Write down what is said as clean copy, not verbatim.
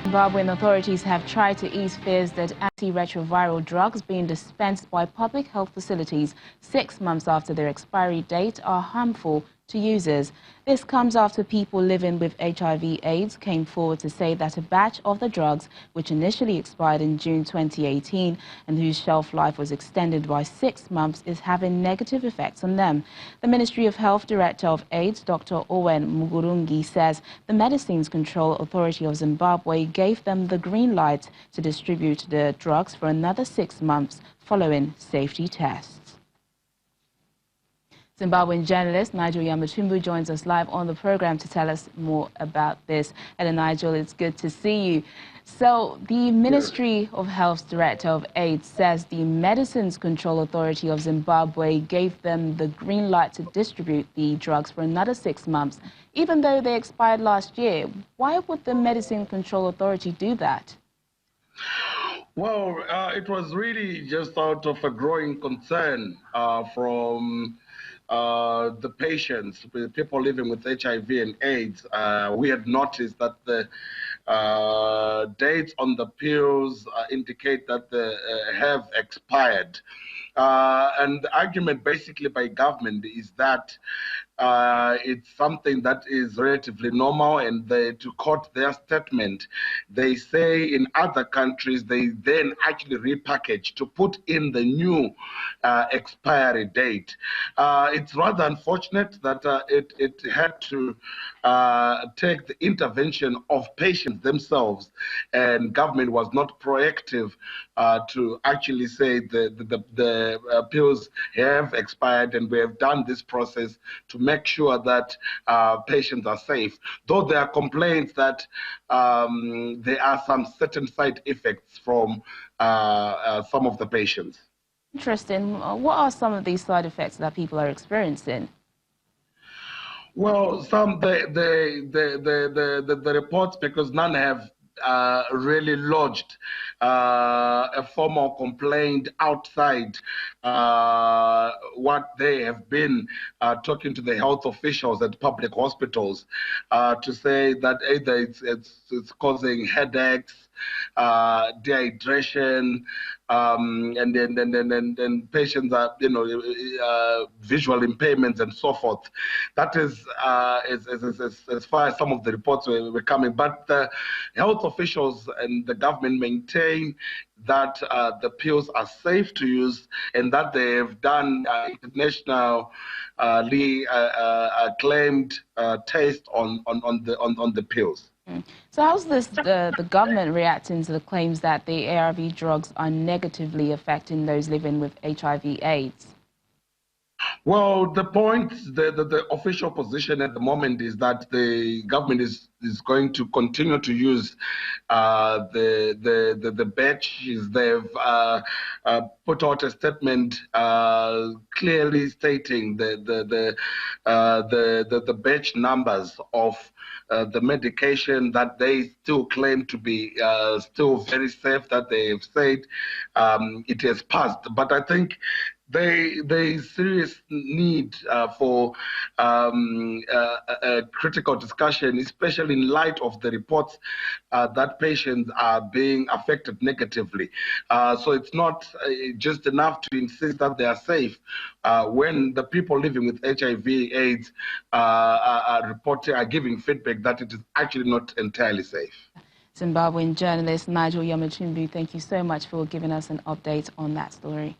Zimbabwean authorities have tried to ease fears that antiretroviral drugs being dispensed by public health facilities 6 months after their expiry date are harmful to users. This comes after people living with HIV/AIDS came forward to say that a batch of the drugs, which initially expired in June 2018 and whose shelf life was extended by 6 months, is having negative effects on them. The Ministry of Health Director of AIDS, Dr. Owen Mugurungi, says the Medicines Control Authority of Zimbabwe gave them the green light to distribute the drugs for another 6 months following safety tests. Zimbabwean journalist Nigel Yamatumbu joins us live on the program to tell us more about this. Hello, Nigel, it's good to see you. So, the Ministry of Health's Director of AIDS says the Medicines Control Authority of Zimbabwe gave them the green light to distribute the drugs for another 6 months, even though they expired last year. Why would the Medicine Control Authority do that? Well, it was really just out of a growing concern from the patients, the people living with HIV and AIDS. We had noticed that the dates on the pills indicate that they have expired. And the argument basically by government is that it's something that is relatively normal, and to quote their statement, they say in other countries they then actually repackage to put in the new expiry date. It's rather unfortunate that it had to take the intervention of patients themselves, and government was not proactive to actually say the pills have expired, and we have done this process to make sure that patients are safe. Though there are complaints that there are some certain side effects from some of the patients. Interesting. What are some of these side effects that people are experiencing? Well, some the reports, because none have really lodged a formal complaint outside what they have been talking to the health officials at public hospitals to say that either it's causing headaches, dehydration, and then patients are, visual impairments and so forth. That is as far as some of the reports were coming. But the health officials and the government maintain that the pills are safe to use, and that they have done internationally acclaimed test on the pills. So how's the government reacting to the claims that the ARV drugs are negatively affecting those living with HIV/AIDS? Well, the official position at the moment is that the government is going to continue to use the batches. They've put out a statement clearly stating the batch numbers of the medication that they still claim to be still very safe, that they have said it has passed. But I think there is serious need for a critical discussion, especially in light of the reports that patients are being affected negatively. So it's not just enough to insist that they are safe when the people living with HIV/AIDS are giving feedback that it is actually not entirely safe. Zimbabwean journalist Nigel Yamatumbu, thank you so much for giving us an update on that story.